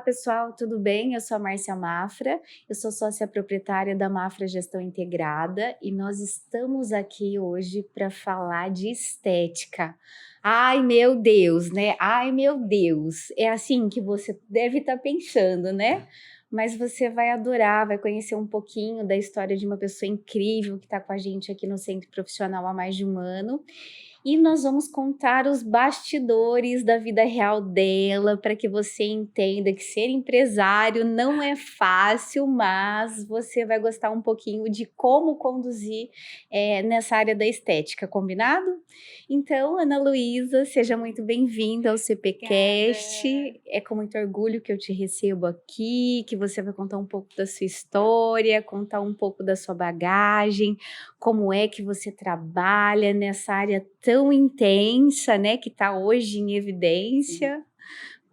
pessoal, tudo bem? Eu sou a Márcia Mafra, eu sou sócia proprietária da Mafra Gestão Integrada e nós estamos aqui hoje para falar de estética. Ai, meu Deus, né? Ai, meu Deus. É assim que você deve estar pensando, né? Mas você vai adorar, vai conhecer um pouquinho da história de uma pessoa incrível que está com a gente aqui no Centro Profissional há mais de um ano. E nós vamos contar os bastidores da vida real dela para que você entenda que ser empresário não é fácil, mas você vai gostar um pouquinho de como conduzir nessa área da estética, combinado? Então, Ana Luísa, seja muito bem-vinda ao CPCast. Obrigada. É com muito orgulho que eu te recebo aqui, que você vai contar um pouco da sua história, contar um pouco da sua bagagem, como é que você trabalha nessa área tão intensa, né, que está hoje em evidência.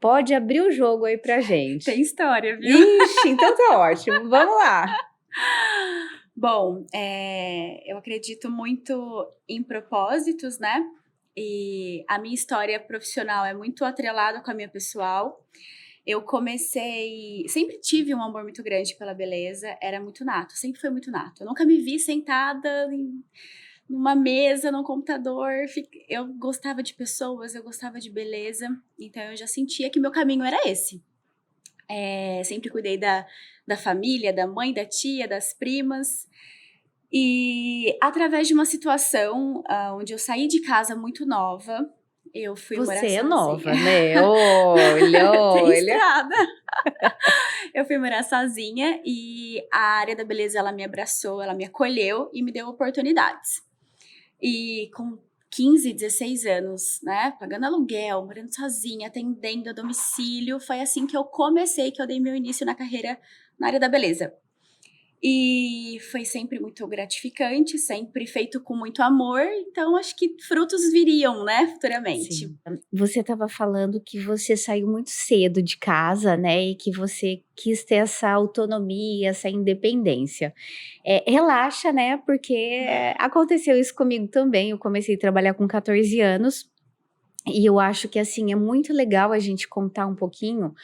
Pode abrir o jogo aí pra gente. Tem história, viu? Ixi, então tá ótimo. Vamos lá. Bom, eu acredito muito em propósitos, né? E a minha história profissional é muito atrelada com a minha pessoal. Eu sempre tive um amor muito grande pela beleza, era muito nato, sempre foi muito nato. Eu nunca me vi sentada numa mesa, num computador. Eu gostava de pessoas, eu gostava de beleza, então eu já sentia que meu caminho era esse. Sempre cuidei da família, da mãe, da tia, das primas. E através de uma situação onde eu saí de casa muito nova, eu fui morar Você é sozinha. nova, né? Olha, Tem olha. estrada. Eu fui morar sozinha e a área da beleza, ela me abraçou, ela me acolheu e me deu oportunidades. E com 15, 16 anos, né, pagando aluguel, morando sozinha, atendendo a domicílio, foi assim que eu dei meu início na carreira na área da beleza. E foi sempre muito gratificante, sempre feito com muito amor, então acho que frutos viriam, né, futuramente. Sim. Você estava falando que você saiu muito cedo de casa, né? E que você quis ter essa autonomia, essa independência. Relaxa, né? Porque aconteceu isso comigo também. Eu comecei a trabalhar com 14 anos. E eu acho que, assim, é muito legal a gente contar um pouquinho,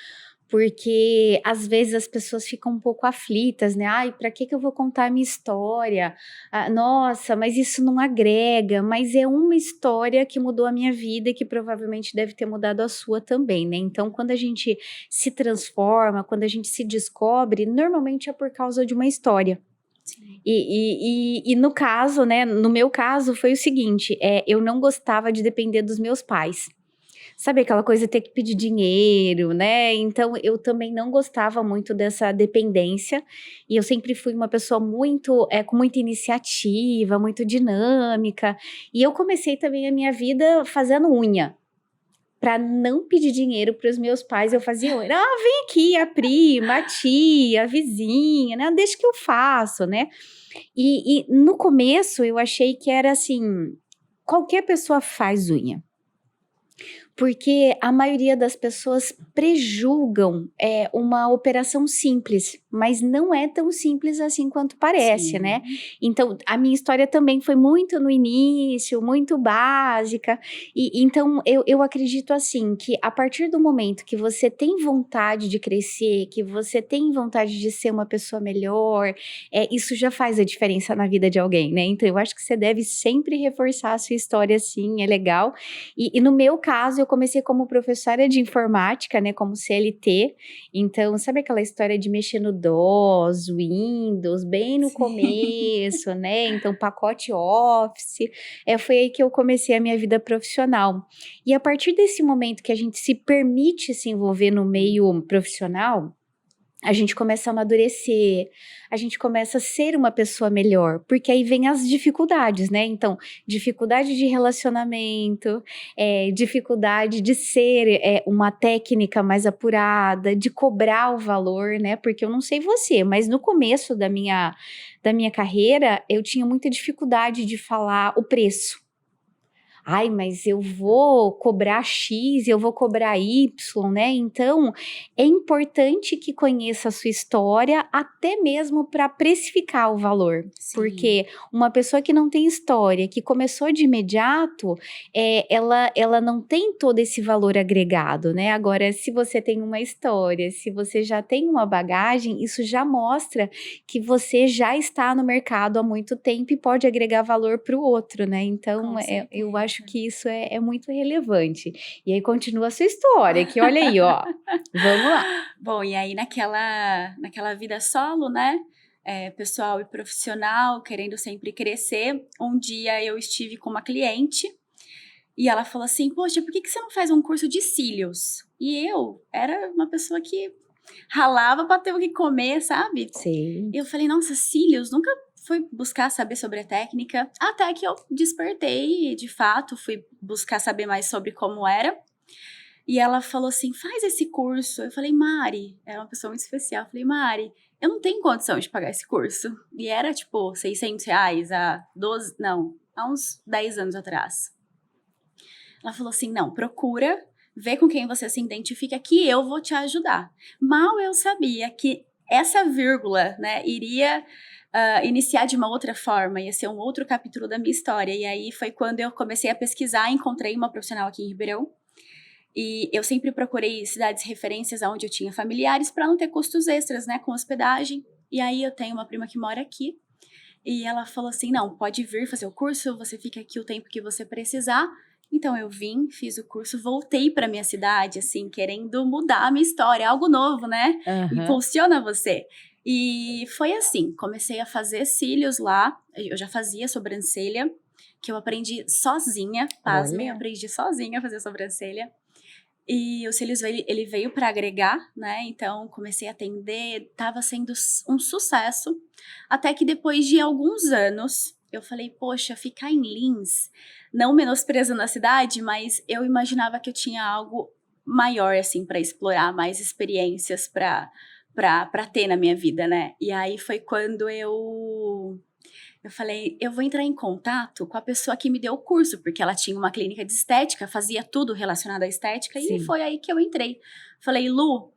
porque às vezes as pessoas ficam um pouco aflitas, né? Ai, para que eu vou contar a minha história? Ah, nossa, mas isso não agrega. Mas é uma história que mudou a minha vida e que provavelmente deve ter mudado a sua também, né? Então, quando a gente se transforma, quando a gente se descobre, normalmente é por causa de uma história. Sim. E no caso, né? No meu caso, foi o seguinte: eu não gostava de depender dos meus pais. Sabe aquela coisa de ter que pedir dinheiro, né? Então eu também não gostava muito dessa dependência e eu sempre fui uma pessoa muito, com muita iniciativa, muito dinâmica. E eu comecei também a minha vida fazendo unha. Para não pedir dinheiro para os meus pais, eu fazia unha. Ah, vem aqui a prima, a tia, a vizinha, né? Deixa que eu faço, né? E no começo eu achei que era assim, qualquer pessoa faz unha. Porque a maioria das pessoas prejulgam uma operação simples, mas não é tão simples assim quanto parece, né? Sim. Então, a minha história também foi muito no início, muito básica, e então eu acredito assim, que a partir do momento que você tem vontade de crescer, que você tem vontade de ser uma pessoa melhor, isso já faz a diferença na vida de alguém, né? Então, eu acho que você deve sempre reforçar a sua história, assim, é legal. E no meu caso, eu comecei como professora de informática, né, como CLT. Então, sabe aquela história de mexer no DOS, Windows, bem no Sim. começo, né? Então, pacote Office. Foi aí que eu comecei a minha vida profissional. E a partir desse momento que a gente se permite se envolver no meio profissional, a gente começa a amadurecer, a gente começa a ser uma pessoa melhor, porque aí vem as dificuldades, né? Então, dificuldade de relacionamento, dificuldade de ser uma técnica mais apurada, de cobrar o valor, né? Porque eu não sei você, mas no começo da minha carreira, eu tinha muita dificuldade de falar o preço. ai, mas eu vou cobrar X, eu vou cobrar Y, né? Então, é importante que conheça a sua história, até mesmo para precificar o valor. Sim, Porque uma pessoa que não tem história, que começou de imediato, ela não tem todo esse valor agregado, né? Agora, se você tem uma história, se você já tem uma bagagem, isso já mostra que você já está no mercado há muito tempo e pode agregar valor para o outro, né? Então, com eu acho certeza. que isso é muito relevante. E aí continua a sua história, que olha aí, ó. Vamos lá. Bom, e aí naquela vida solo, né? Pessoal e profissional, querendo sempre crescer. Um dia eu estive com uma cliente e ela falou assim: Poxa, por que você não faz um curso de cílios? E eu era uma pessoa que ralava para ter o que comer, sabe? Sim. E eu falei: Nossa, cílios, nunca fui buscar saber sobre a técnica. Até que eu despertei e, de fato, fui buscar saber mais sobre como era. E ela falou assim: faz esse curso. Eu falei: Mari, era uma pessoa muito especial. Eu falei: Mari, eu não tenho condição de pagar esse curso. E era tipo R$ 600 há 12, não, há uns 10 anos atrás. Ela falou assim: não, procura, vê com quem você se identifica que eu vou te ajudar. Mal eu sabia que essa vírgula, né, iria iniciar de uma outra forma, ia ser um outro capítulo da minha história. E aí foi quando eu comecei a pesquisar, encontrei uma profissional aqui em Ribeirão. E eu sempre procurei cidades referências onde eu tinha familiares para não ter custos extras, né, com hospedagem. E aí eu tenho uma prima que mora aqui e ela falou assim: "Não, pode vir fazer o curso, você fica aqui o tempo que você precisar". Então eu vim, fiz o curso, voltei para minha cidade assim, querendo mudar a minha história, algo novo, né? Aham. Impulsiona você. E foi assim, comecei a fazer cílios lá, eu já fazia sobrancelha, que eu aprendi sozinha, pasmem, Olha. aprendi sozinha a fazer sobrancelha. E o Cílios ele veio para agregar, né, então comecei a atender, estava sendo um sucesso, até que depois de alguns anos, eu falei: "Poxa, ficar em Lins", não menosprezando a cidade, mas eu imaginava que eu tinha algo maior, assim, para explorar, mais experiências para ter na minha vida, né. E aí foi quando eu falei: "Eu vou entrar em contato com a pessoa que me deu o curso", porque ela tinha uma clínica de estética, fazia tudo relacionado à estética, e Sim. foi aí que eu entrei. Falei: "Lu,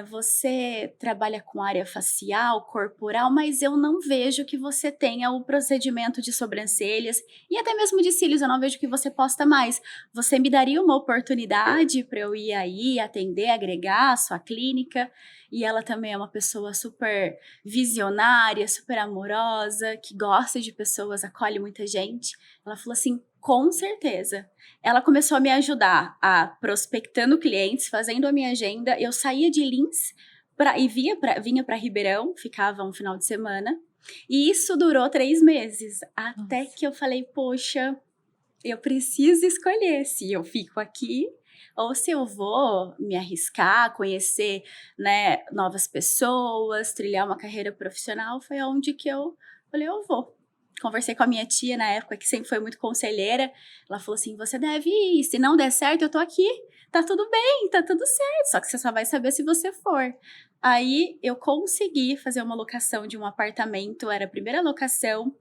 você trabalha com área facial, corporal, mas eu não vejo que você tenha o procedimento de sobrancelhas e até mesmo de cílios, eu não vejo que você posta mais. Você me daria uma oportunidade para eu ir aí, atender, agregar a sua clínica?" E ela também é uma pessoa super visionária, super amorosa, que gosta de pessoas, acolhe muita gente. Ela falou assim: com certeza. Ela começou a me ajudar a prospectando clientes, fazendo a minha agenda. Eu saía de Lins e vinha para Ribeirão, ficava um final de semana. E isso durou 3 meses, até Nossa. que eu falei: poxa, eu preciso escolher se eu fico aqui ou se eu vou me arriscar, conhecer, né, novas pessoas, trilhar uma carreira profissional. Foi onde que eu falei: eu vou. Conversei com a minha tia na época, que sempre foi muito conselheira. Ela falou assim: você deve ir, se não der certo, eu tô aqui. Tá tudo bem, tá tudo certo. Só que você só vai saber se você for. Aí eu consegui fazer uma locação de um apartamento, era a primeira locação.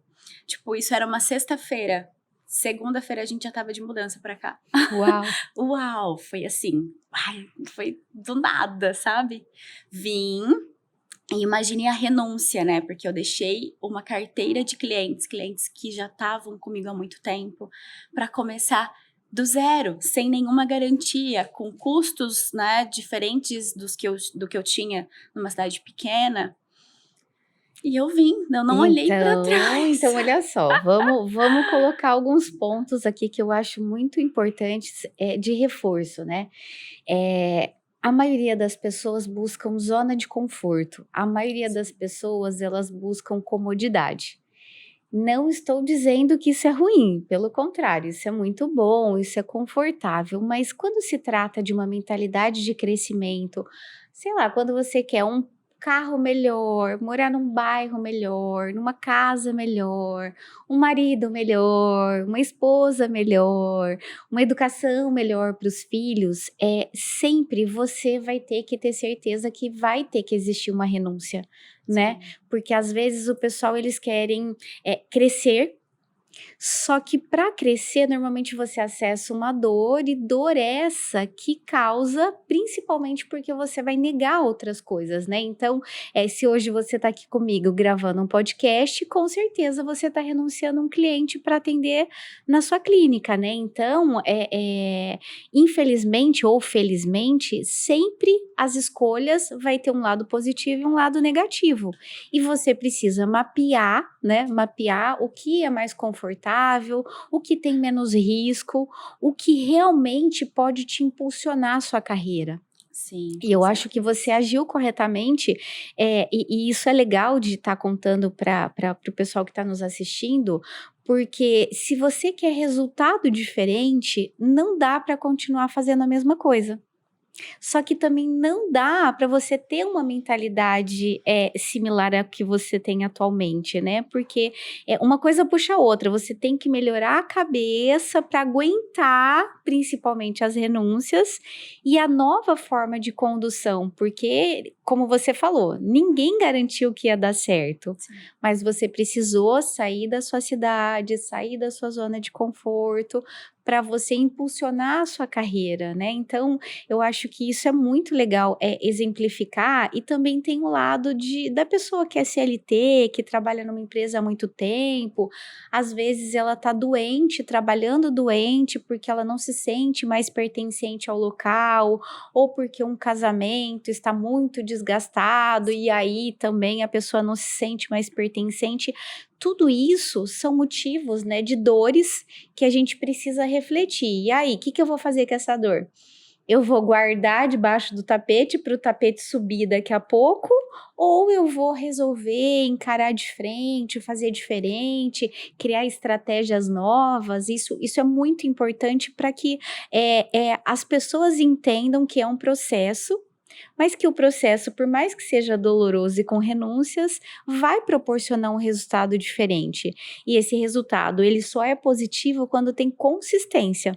Tipo, isso era uma sexta-feira. Segunda-feira a gente já estava de mudança pra cá. Uau. Uau! Foi assim, ai, foi do nada, sabe. Vim e imaginei a renúncia, né, porque eu deixei uma carteira de clientes, clientes que já estavam comigo há muito tempo, pra começar do zero, sem nenhuma garantia, com custos, né, diferentes do que eu tinha numa cidade pequena. E eu vim, eu não olhei pra Então trás. olha só, vamos colocar alguns pontos aqui que eu acho muito importantes, de reforço, né. A maioria das pessoas buscam zona de conforto, a maioria das pessoas elas buscam comodidade. Não estou dizendo que isso é ruim, pelo contrário, isso é muito bom, isso é confortável, mas quando se trata de uma mentalidade de crescimento, sei lá, quando você quer um carro melhor, morar num bairro melhor, numa casa melhor, um marido melhor, uma esposa melhor, uma educação melhor para os filhos, sempre você vai ter que ter certeza que vai ter que existir uma renúncia, né? Sim, Porque às vezes o pessoal eles querem crescer Só que para crescer, normalmente você acessa uma dor, e dor essa que causa, principalmente porque você vai negar outras coisas, né? Então, se hoje você está aqui comigo gravando um podcast, com certeza você está renunciando a um cliente para atender na sua clínica, né? Então, infelizmente ou felizmente, sempre as escolhas vai ter um lado positivo e um lado negativo. E você precisa mapear, né? Mapear o que é mais confortável, o que tem menos risco, o que realmente pode te impulsionar a sua carreira. Sim, E com eu acho que certeza. você agiu corretamente, e isso é legal de estar contando para o pessoal que está nos assistindo, porque se você quer resultado diferente, não dá para continuar fazendo a mesma coisa. Só que também não dá para você ter uma mentalidade, similar à que você tem atualmente, né, porque, uma coisa puxa a outra, você tem que melhorar a cabeça para aguentar, principalmente as renúncias, e a nova forma de condução, porque, como você falou, ninguém garantiu que ia dar certo, Sim. mas você precisou sair da sua cidade, sair da sua zona de conforto, para você impulsionar a sua carreira, né, então eu acho que isso é muito legal, exemplificar, e também tem o lado da pessoa que é CLT, que trabalha numa empresa há muito tempo, às vezes ela está doente, trabalhando doente, porque ela não se sente mais pertencente ao local, ou porque um casamento está muito desgastado, e aí também a pessoa não se sente mais pertencente. Tudo isso são motivos, né, de dores que a gente precisa refletir. E aí, o que eu vou fazer com essa dor? Eu vou guardar debaixo do tapete para o tapete subir daqui a pouco, ou eu vou resolver, encarar de frente, fazer diferente, criar estratégias novas? Isso é muito importante para que as pessoas entendam que é um processo, mas que o processo, por mais que seja doloroso e com renúncias, vai proporcionar um resultado diferente. E esse resultado, ele só é positivo quando tem consistência.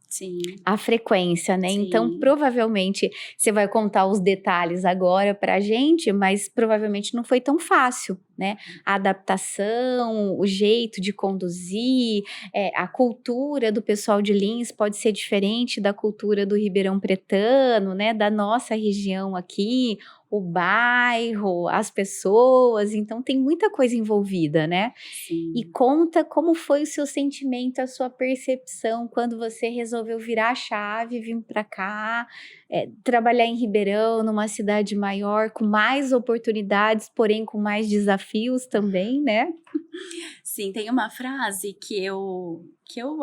Sim, A frequência, né, então sim. provavelmente você vai contar os detalhes agora pra gente, mas provavelmente não foi tão fácil, né, a adaptação, o jeito de conduzir, a cultura do pessoal de Lins pode ser diferente da cultura do Ribeirão Pretano, né, da nossa região aqui, o bairro, as pessoas, então tem muita coisa envolvida, né. E Sim. conta como foi o seu sentimento, a sua percepção quando você resolveu virar a chave, vir para cá, trabalhar em Ribeirão, numa cidade maior, com mais oportunidades, porém com mais desafios também, né? Sim, tem uma frase que eu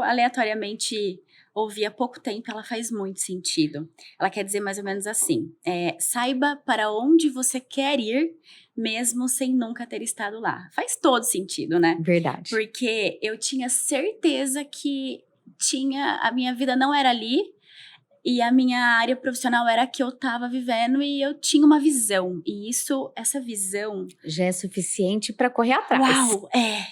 aleatoriamente ouvi há pouco tempo, ela faz muito sentido. Ela quer dizer mais ou menos assim: saiba para onde você quer ir, mesmo sem nunca ter estado lá. Faz todo sentido, né? Verdade. Porque eu tinha certeza que a minha vida não era ali, e a minha área profissional era a que eu estava vivendo, e eu tinha uma visão. E essa visão. Já é suficiente para correr atrás. Uau!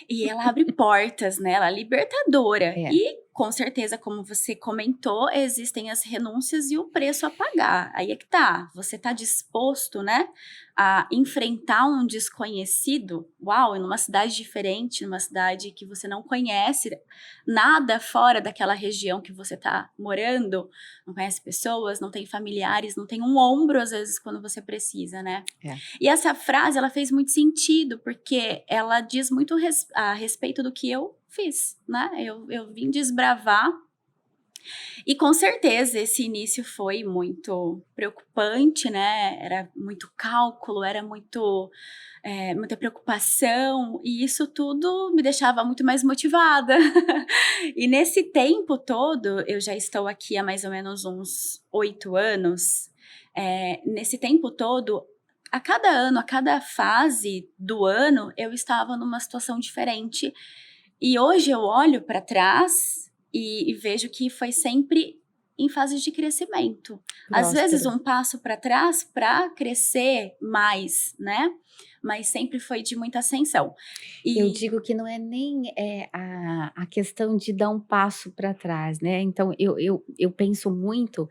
E ela abre portas, né, ela é libertadora. É. E, com certeza, como você comentou, existem as renúncias e o preço a pagar. Aí é que tá, você tá disposto, né, a enfrentar um desconhecido, uau, numa cidade diferente, numa cidade que você não conhece nada fora daquela região que você tá morando, não conhece pessoas, não tem familiares, não tem um ombro, às vezes, quando você precisa, né. É. E essa frase, ela fez muito sentido, porque ela diz muito a respeito do que eu fiz, né, eu vim desbravar, e com certeza esse início foi muito preocupante, né, era muito cálculo, era muita preocupação, e isso tudo me deixava muito mais motivada. E nesse tempo todo, eu já estou aqui há mais ou menos uns 8 anos, nesse tempo todo, a cada ano, a cada fase do ano, eu estava numa situação diferente, e hoje eu olho para trás e vejo que foi sempre em fases de crescimento. Às vezes Próspero. um passo para trás para crescer mais, né, mas sempre foi de muita ascensão. Eu E digo que não é nem, a questão de dar um passo para trás, né, então eu penso muito,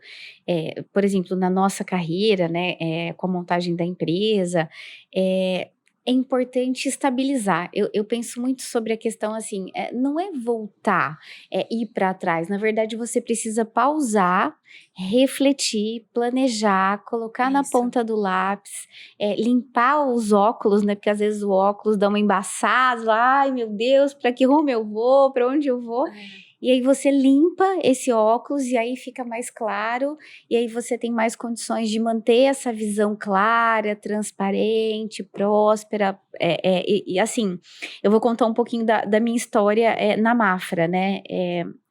por exemplo, na nossa carreira, né, com a montagem da empresa, é importante estabilizar. Eu penso muito sobre a questão assim, não é voltar, é ir para trás. Na verdade, você precisa pausar, refletir, planejar, colocar na Isso. ponta do lápis, limpar os óculos, né? Porque às vezes o óculos dá uma embaçada, ai meu Deus, para que rumo eu vou, para onde eu vou? É. E aí você limpa esse óculos e aí fica mais claro, e aí você tem mais condições de manter essa visão clara, transparente, próspera. E assim, eu vou contar um pouquinho da minha história na Mafra, né?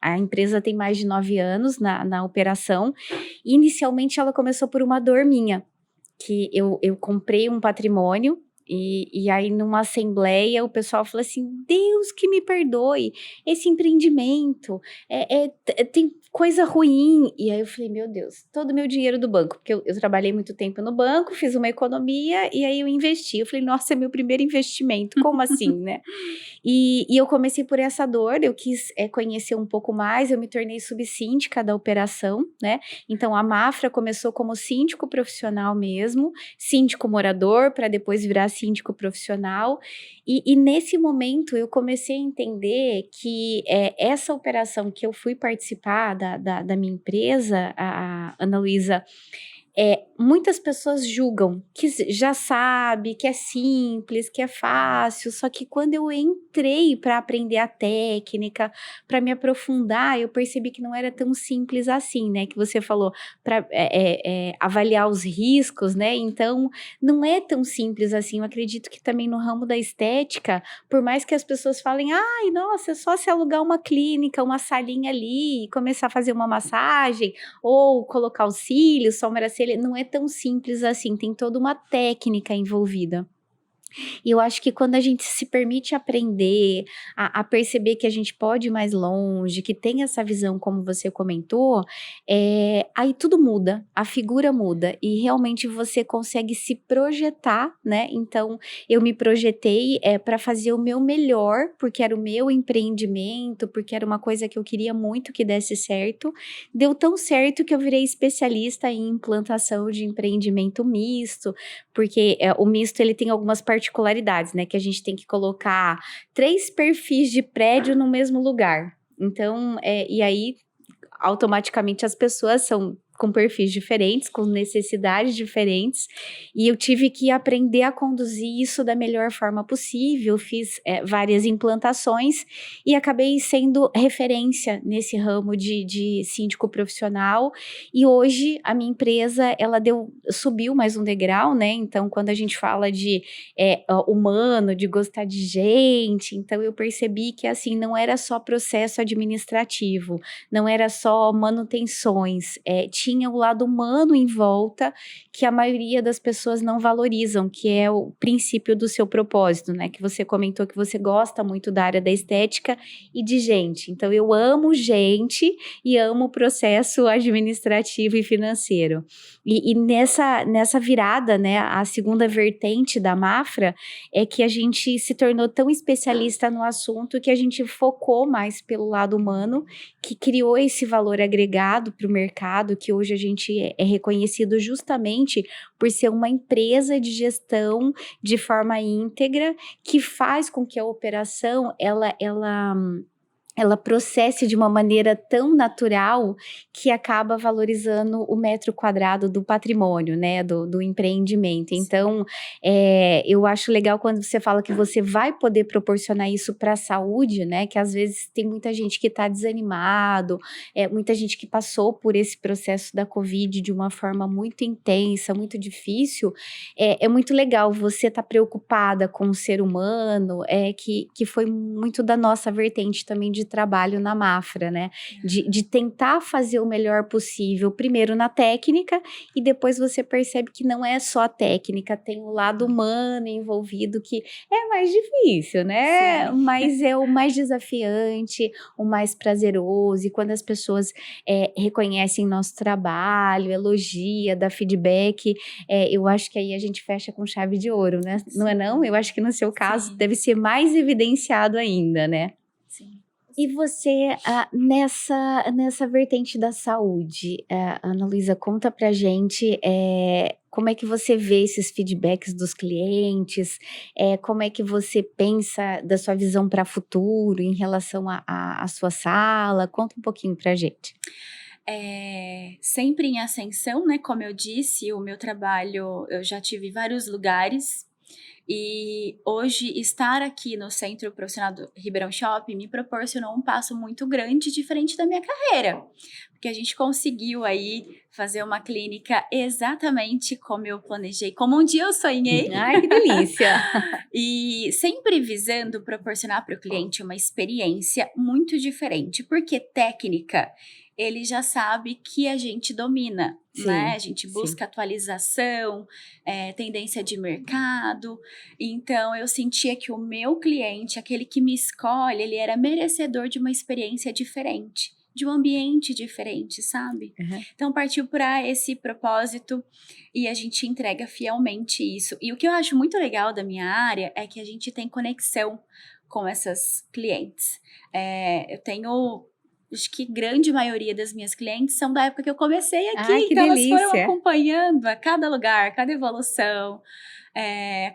A empresa tem mais de 9 anos na operação. E inicialmente ela começou por uma dor minha, que eu comprei um patrimônio. E aí, numa assembleia, o pessoal falou assim: Deus que me perdoe, esse empreendimento tem coisa ruim. E aí eu falei: Meu Deus, todo o meu dinheiro do banco, porque eu trabalhei muito tempo no banco, fiz uma economia e aí eu investi. Eu falei: Nossa, é meu primeiro investimento, como assim, né? E eu comecei por essa dor, eu quis conhecer um pouco mais, eu me tornei subsíndica da operação, né? Então a Mafra começou como síndico profissional mesmo, síndico morador, para depois virar síndico profissional. E nesse momento eu comecei a entender que essa operação que eu fui participar da minha empresa, a Ana Luísa, muitas pessoas julgam que já sabe, que é simples, que é fácil, só que quando eu entrei para aprender a técnica, para me aprofundar, eu percebi que não era tão simples assim, né? Que você falou, para avaliar os riscos, né? Então, não é tão simples assim. Eu acredito que também no ramo da estética, por mais que as pessoas falem, ai, nossa, é só se alugar uma clínica, uma salinha ali e começar a fazer uma massagem, ou colocar os cílios, sobrancelha, não é tão simples assim, tem toda uma técnica envolvida. E eu acho que quando a gente se permite aprender, a perceber que a gente pode ir mais longe, que tem essa visão, como você comentou, aí tudo muda, a figura muda e realmente você consegue se projetar, né? Então, eu me projetei para fazer o meu melhor, porque era o meu empreendimento, porque era uma coisa que eu queria muito que desse certo. Deu tão certo que eu virei especialista em implantação de empreendimento misto, porque o misto ele tem algumas particularidades, né? Que a gente tem que colocar 3 perfis de prédio no mesmo lugar. Então, e aí automaticamente as pessoas são com perfis diferentes, com necessidades diferentes, e eu tive que aprender a conduzir isso da melhor forma possível. Fiz várias implantações e acabei sendo referência nesse ramo de síndico profissional. E hoje a minha empresa ela subiu mais um degrau, né? Então, quando a gente fala de humano, de gostar de gente, então eu percebi que assim não era só processo administrativo, não era só manutenções, tinha o lado humano em volta que a maioria das pessoas não valorizam, que é o princípio do seu propósito, né? Que você comentou que você gosta muito da área da estética e de gente. Então, eu amo gente e amo o processo administrativo e financeiro. E nessa virada, né, a segunda vertente da Mafra é que a gente se tornou tão especialista no assunto que a gente focou mais pelo lado humano, que criou esse valor agregado para o mercado, que hoje a gente é reconhecido justamente por ser uma empresa de gestão de forma íntegra, que faz com que a operação ela processe de uma maneira tão natural que acaba valorizando o metro quadrado do patrimônio, né, do empreendimento. Então, eu acho legal quando você fala que você vai poder proporcionar isso para a saúde, né, que às vezes tem muita gente que está desanimado, muita gente que passou por esse processo da Covid de uma forma muito intensa, muito difícil. É muito legal você estar preocupada com o ser humano, que foi muito da nossa vertente também de trabalho na Mafra, né? De tentar fazer o melhor possível, primeiro na técnica, e depois você percebe que não é só a técnica, tem o lado humano envolvido que é mais difícil, né? Sim. Mas é o mais desafiante, o mais prazeroso, e quando as pessoas reconhecem nosso trabalho, elogia, dá feedback, eu acho que aí a gente fecha com chave de ouro, né? Não é não? Eu acho que no seu caso Sim. deve ser mais evidenciado ainda, né? Sim. E você, nessa vertente da saúde, Ana Luísa, conta pra gente Como é que você vê esses feedbacks dos clientes? Como é que você pensa da sua visão para futuro em relação à sua sala? Conta um pouquinho pra gente. Sempre em ascensão, né? Como eu disse, o meu trabalho, eu já tive vários lugares. E hoje, estar aqui no Centro Profissional do Ribeirão Shopping me proporcionou um passo muito grande diferente da minha carreira. Porque a gente conseguiu aí fazer uma clínica exatamente como eu planejei, como um dia eu sonhei. Ai, que delícia! E sempre visando proporcionar para o cliente uma experiência muito diferente, porque técnica ele já sabe que a gente domina, né? Sim, A gente sim. busca atualização, tendência de mercado. Então eu sentia que o meu cliente, aquele que me escolhe, ele era merecedor de uma experiência diferente, de um ambiente diferente, sabe? Aham. Então partiu para esse propósito e a gente entrega fielmente isso. E o que eu acho muito legal da minha área é que a gente tem conexão com essas clientes. Eu tenho, acho que grande maioria das minhas clientes são da época que eu comecei aqui, Ai, que então elas foram delícia! acompanhando a cada lugar, cada evolução,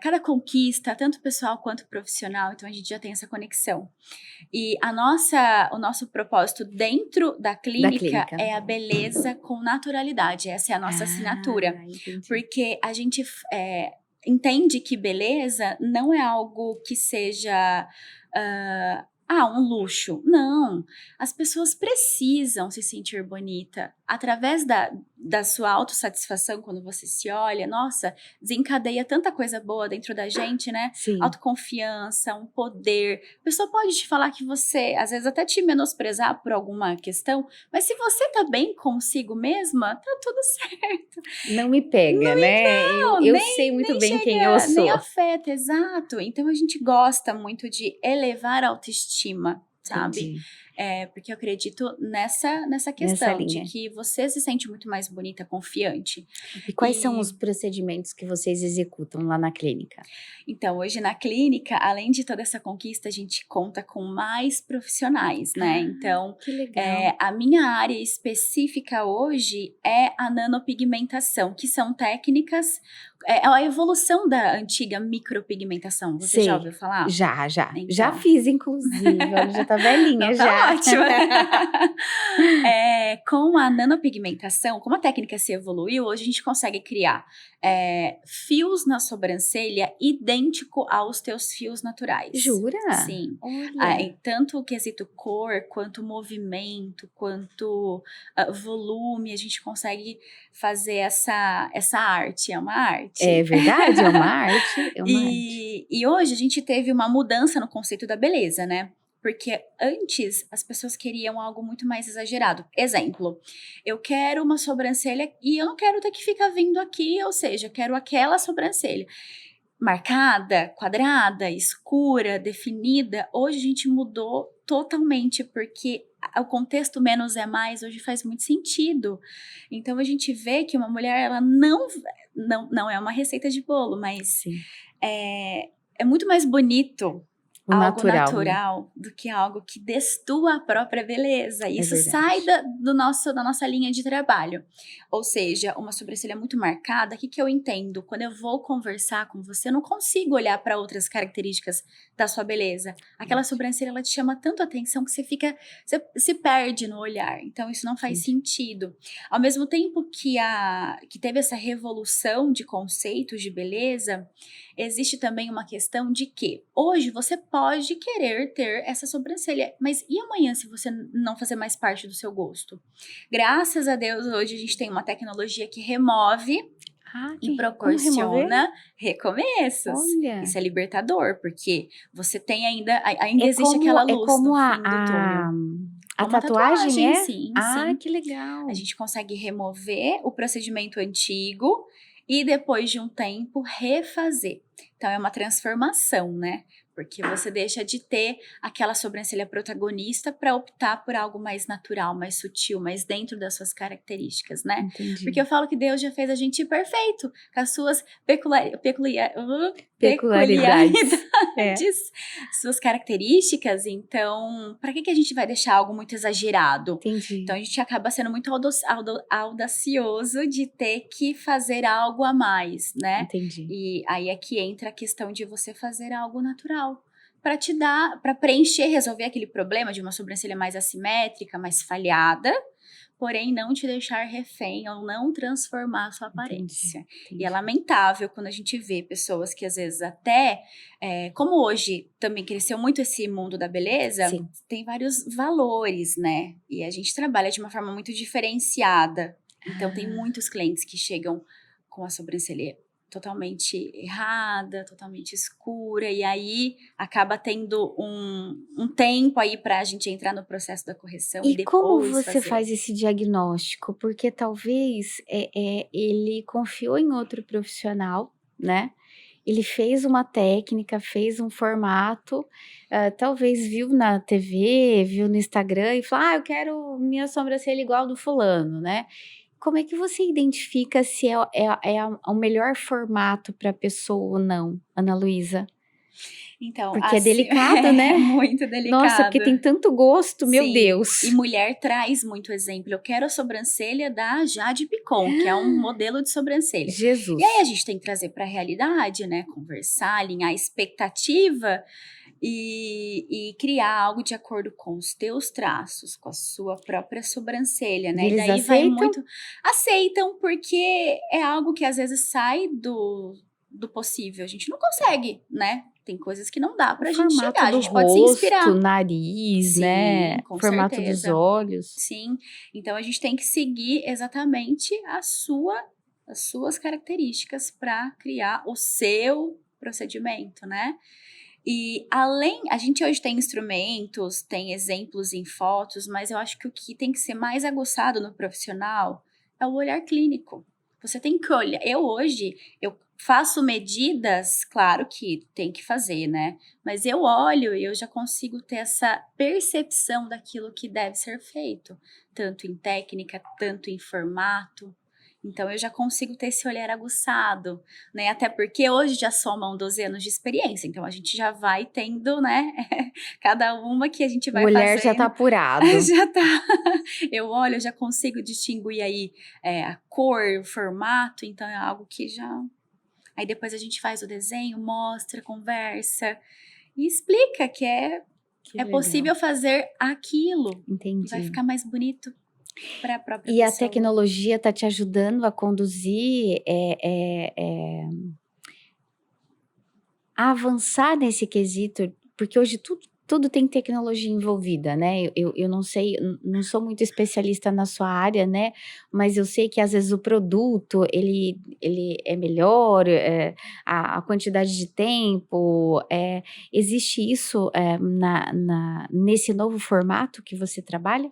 cada conquista, tanto pessoal quanto profissional, então a gente já tem essa conexão. E o nosso propósito dentro da Da clínica clínica. é a beleza com naturalidade, essa é a nossa assinatura, Entendi. porque a gente entende que beleza não é algo que seja um luxo. Não, as pessoas precisam se sentir bonita. Através da sua autossatisfação, quando você se olha, nossa, desencadeia tanta coisa boa dentro da gente, né? Sim. Autoconfiança, um poder. A pessoa pode te falar que você, às vezes até te menosprezar por alguma questão, mas se você tá bem consigo mesma, tá tudo certo. Não me pega, né? Eu sei muito Nem bem quem eu chega, nem sou. afeta, exato. Então a gente gosta muito de elevar a autoestima, sabe? Entendi. Porque eu acredito nessa Nessa questão de linha. que você se sente muito mais bonita, confiante. E quais são E os procedimentos que vocês executam lá na clínica? então, hoje na clínica, além de toda essa conquista, a gente conta com mais profissionais, né? Então, Que legal. a minha área específica hoje é a nanopigmentação, que são técnicas, é a evolução da antiga micropigmentação. Você já Sei. ouviu falar? Já, já. Já Então. fiz, inclusive. Olha, já tá velhinha Não, já. tá ótima. Com a nanopigmentação, como a técnica se evoluiu, hoje a gente consegue criar fios na sobrancelha idêntico aos teus fios naturais. Jura? Sim. Olha. Em tanto o quesito cor, quanto movimento, quanto volume, a gente consegue fazer essa arte. É uma arte. É verdade, é uma arte. É uma arte. E hoje a gente teve uma mudança no conceito da beleza, né? Porque antes as pessoas queriam algo muito mais exagerado. Exemplo, eu quero uma sobrancelha e eu não quero ter que ficar vindo aqui, ou seja, eu quero aquela sobrancelha marcada, quadrada, escura, definida. Hoje a gente mudou totalmente, porque o contexto menos é mais hoje faz muito sentido. Então a gente vê que uma mulher, ela não é uma receita de bolo, mas Sim. é muito mais bonito O algo natural, né? natural do que algo que destua a própria beleza. Isso sai verdade. da nossa linha de trabalho. Ou seja, uma sobrancelha muito marcada, o que eu entendo? Quando eu vou conversar com você, eu não consigo olhar para outras características da sua beleza. Aquela sobrancelha, ela te chama tanto atenção que você se perde no olhar. Então, isso não faz sentido. Ao mesmo tempo que teve essa revolução de conceitos de beleza, existe também uma questão de que hoje você pode querer ter essa sobrancelha, mas e amanhã se você não fazer mais parte do seu gosto? Graças a Deus, hoje a gente tem uma tecnologia que remove e Como remover? proporciona recomeços. Olha. Isso é libertador, porque você tem ainda existe como, aquela é luz como no a, fim do túnel. a Como a tatuagem é? sim, Ah, sim. que legal. A gente consegue remover o procedimento antigo e depois de um tempo refazer. Então é uma transformação, né? Porque você deixa de ter aquela sobrancelha protagonista para optar por algo mais natural, mais sutil, mais dentro das suas características, né? Entendi. Porque eu falo que Deus já fez a gente perfeito, com as suas Peculiaridades. É, suas características. Então, para que a gente vai deixar algo muito exagerado? entendi. Então, a gente acaba sendo muito audacioso de ter que fazer algo a mais, né? Entendi. E aí é que entra a questão de você fazer algo natural. Para te dar, para preencher, resolver aquele problema de uma sobrancelha mais assimétrica, mais falhada, porém não te deixar refém ou não transformar a sua aparência. E é lamentável quando a gente vê pessoas que às vezes até, como hoje também cresceu muito esse mundo da beleza, Sim. tem vários valores, né? E a gente trabalha de uma forma muito diferenciada. Então tem muitos clientes que chegam com a sobrancelha totalmente errada, totalmente escura, e aí acaba tendo um tempo aí pra gente entrar no processo da correção e E como depois você fazer. faz esse diagnóstico? Porque talvez ele confiou em outro profissional, né? Ele fez uma técnica, fez um formato, talvez viu na TV, viu no Instagram e falou: ah, eu quero minha sobrancelha igual do fulano, né? Como é que você identifica se o melhor formato para a pessoa ou não, Ana Luísa? Então, Porque é assim, delicado, né? é muito Nossa, porque delicado. tem tanto gosto, meu Sim, Deus. e mulher traz muito exemplo. Eu quero a sobrancelha da Jade Picon, que é um modelo de sobrancelha. E Jesus. aí a gente tem que trazer para a realidade, né? Conversar, alinhar a expectativa e criar algo de acordo com os teus traços, com a sua própria sobrancelha, E né? E eles daí vai aceitam? muito. Aceitam, porque é algo que às vezes sai do possível. A gente não consegue, né? Tem coisas que não dá O pra gente formato chegar. A do gente pode se rosto, inspirar. nariz, Sim, né? com Formato dos certeza. olhos. Sim. Então a gente tem que seguir exatamente as suas características para criar o seu procedimento, né? E além, a gente hoje tem instrumentos, tem exemplos em fotos, mas eu acho que o que tem que ser mais aguçado no profissional é o olhar clínico. Você tem que olhar. Eu faço medidas, claro que tem que fazer, né? Mas eu olho e eu já consigo ter essa percepção daquilo que deve ser feito, tanto em técnica, tanto em formato. Então eu já consigo ter esse olhar aguçado, né? Até porque hoje já somam 12 anos de experiência, então a gente já vai tendo, né? Cada uma que a gente O vai olhar já tá fazendo, apurado. já tá. Eu olho, eu já consigo distinguir aí a cor, o formato, então é algo que já. Aí depois a gente faz o desenho, mostra, conversa e explica que Que é legal. possível fazer aquilo e vai Entendi. ficar mais bonito para a própria E a pessoa. tecnologia tá te ajudando a conduzir, a avançar nesse quesito, porque hoje tudo tem tecnologia envolvida, né? Eu não sei, não sou muito especialista na sua área, né? Mas eu sei que às vezes o produto ele é melhor, a quantidade de tempo, existe isso nesse novo formato que você trabalha?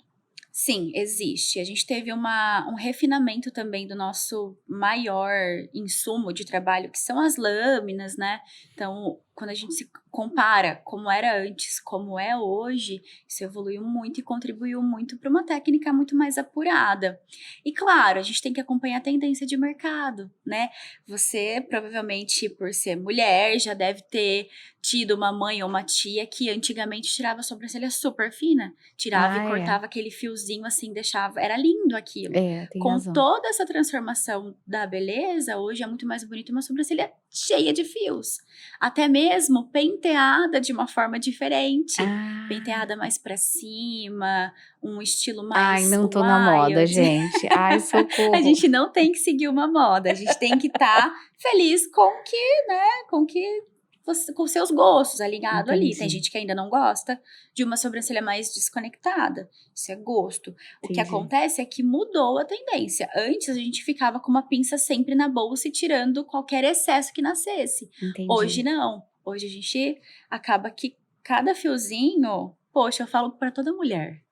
Sim, existe. A gente teve um refinamento também do nosso maior insumo de trabalho, que são as lâminas, né? Então, quando a gente se compara como era antes, como é hoje, isso evoluiu muito e contribuiu muito para uma técnica muito mais apurada. E claro, a gente tem que acompanhar a tendência de mercado, né? Você, provavelmente, por ser mulher, já deve ter tido uma mãe ou uma tia que antigamente tirava a sobrancelha super fina, tirava e Ah, é. cortava aquele fiozinho assim, deixava, era lindo aquilo. É, tem Com razão. toda essa transformação da beleza, hoje é muito mais bonito uma sobrancelha cheia de fios, até mesmo penteada de uma forma diferente, Ah. penteada mais pra cima, um estilo Ai, mais não tô na moda, wild. gente. Ai, A socorro. gente não tem que seguir uma moda, a gente tem que estar feliz com o que, né, com o que com seus gostos, alinhado ali. Tem Entendi, gente que ainda não gosta de uma sobrancelha mais desconectada. Isso é gosto. O que entendi, acontece é que mudou a tendência. Antes a gente ficava com uma pinça sempre na bolsa e tirando qualquer excesso que nascesse. Hoje entendi. não. Hoje a gente acaba que cada fiozinho, poxa, eu falo para toda mulher.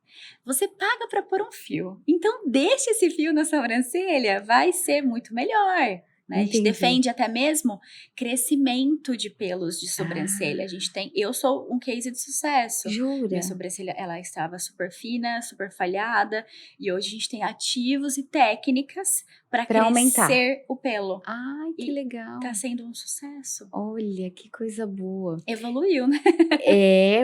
Você paga para pôr um fio. Então deixa esse fio na sobrancelha, vai ser muito melhor. né? A gente Entendi. defende até mesmo crescimento de pelos de sobrancelha. Eu sou um case de sucesso. Jura? Minha sobrancelha, ela estava super fina, super falhada, e hoje a gente tem ativos e técnicas para Pra aumentar. crescer o pelo. Ai, que E legal. tá sendo um sucesso. Olha, que coisa boa. Evoluiu, né?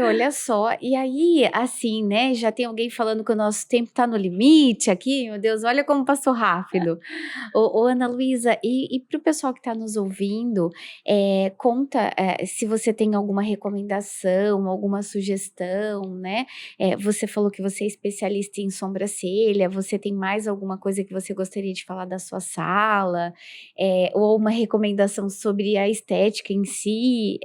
Olha só. E aí, assim, né, já tem alguém falando que o nosso tempo tá no limite aqui, meu Deus, olha como passou rápido. Ô Ana Luísa, e para o pessoal que está nos ouvindo, conta, se você tem alguma recomendação, alguma sugestão, né? Você falou que você é especialista em sobrancelha, você tem mais alguma coisa que você gostaria de falar da sua sala? Ou uma recomendação sobre a estética em si,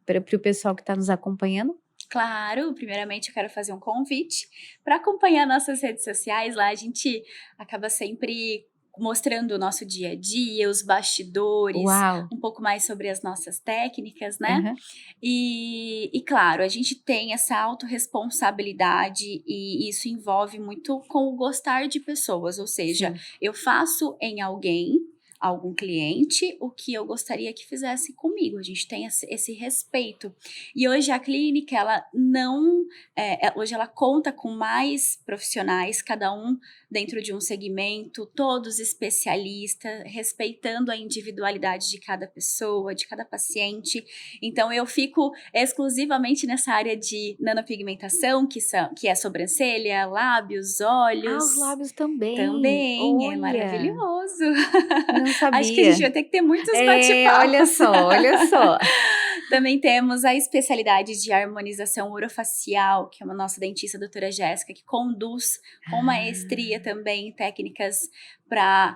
para o pessoal que está nos acompanhando? Claro, primeiramente eu quero fazer um convite para acompanhar nossas redes sociais. Lá a gente acaba sempre mostrando o nosso dia a dia, os bastidores, Uau! um pouco mais sobre as nossas técnicas, né? Aham. E claro, a gente tem essa autorresponsabilidade e isso envolve muito com o gostar de pessoas, ou seja, Sim. eu faço em algum cliente, o que eu gostaria que fizesse comigo. A gente tem esse respeito. E hoje a clínica, ela não... hoje ela conta com mais profissionais, cada um dentro de um segmento, todos especialistas, respeitando a individualidade de cada pessoa, de cada paciente. Então, eu fico exclusivamente nessa área de nanopigmentação, que é sobrancelha, lábios, olhos. Os lábios também. Também, é Olha, maravilhoso. não Acho que a gente sabia. vai ter que ter muitos bate-papos. Olha só, olha só. Também temos a especialidade de harmonização orofacial, que é uma nossa dentista, a doutora Jéssica, que conduz com maestria também técnicas para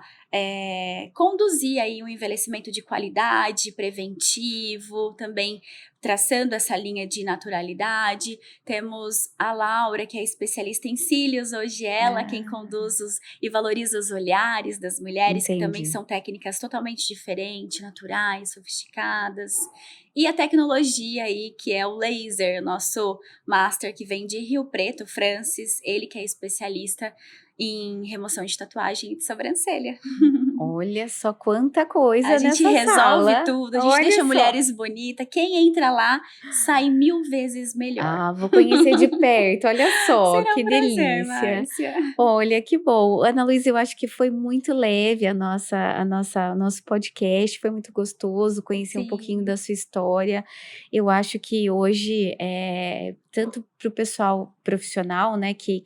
conduzir aí um envelhecimento de qualidade, preventivo, também traçando essa linha de naturalidade. Temos a Laura, que é especialista em cílios, hoje ela quem conduz e valoriza os olhares das mulheres, que também Entendi. são técnicas totalmente diferentes, naturais, sofisticadas. E a tecnologia aí, que é o laser, nosso master que vem de Rio Preto, Francis, ele que é especialista em remoção de tatuagem e de sobrancelha. Olha só quanta coisa A gente nessa resolve sala. tudo, a gente Olha deixa só. mulheres bonitas. Quem entra lá sai 1000 vezes melhor. Vou conhecer de perto, olha só, Será que um prazer, delícia. Márcia. Olha, que bom. Ana Luísa, eu acho que foi muito leve o nosso podcast, foi muito gostoso conhecer um pouquinho Sim, da sua história. Eu acho que hoje, tanto para o pessoal profissional, né, que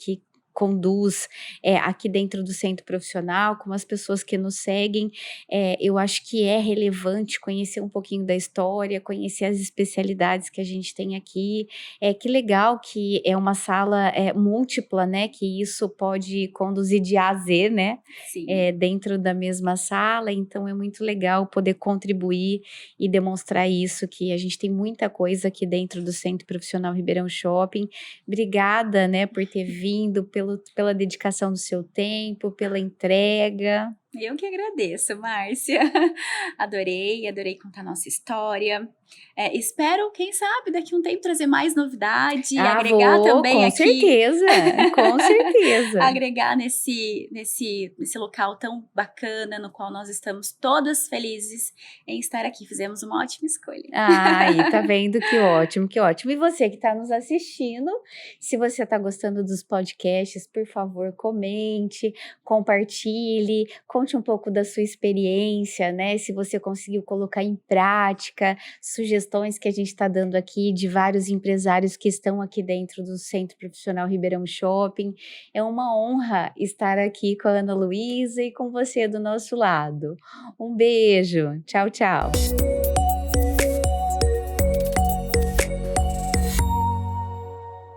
conduz aqui dentro do centro profissional, como as pessoas que nos seguem, eu acho que é relevante conhecer um pouquinho da história, conhecer as especialidades que a gente tem aqui. Que legal que é uma sala múltipla, né? Que isso pode conduzir de A a Z, né? sim. Dentro da mesma sala, então é muito legal poder contribuir e demonstrar isso, que a gente tem muita coisa aqui dentro do Centro Profissional Ribeirão Shopping. Obrigada, né, por ter vindo, pela dedicação do seu tempo, pela entrega. Eu que agradeço, Márcia. Adorei contar nossa história. Espero, quem sabe, daqui a um tempo trazer mais novidade, agregar também com aqui. certeza, com certeza. Agregar nesse local tão bacana, no qual nós estamos todas felizes em estar aqui. Fizemos uma ótima escolha. Aí, tá vendo? Que ótimo, que ótimo. E você que está nos assistindo, se você está gostando dos podcasts, por favor, comente, compartilhe, conte um pouco da sua experiência, né? Se você conseguiu colocar em prática sugestões que a gente está dando aqui de vários empresários que estão aqui dentro do Centro Profissional Ribeirão Shopping. É uma honra estar aqui com a Ana Luísa e com você do nosso lado. Um beijo. Tchau, tchau.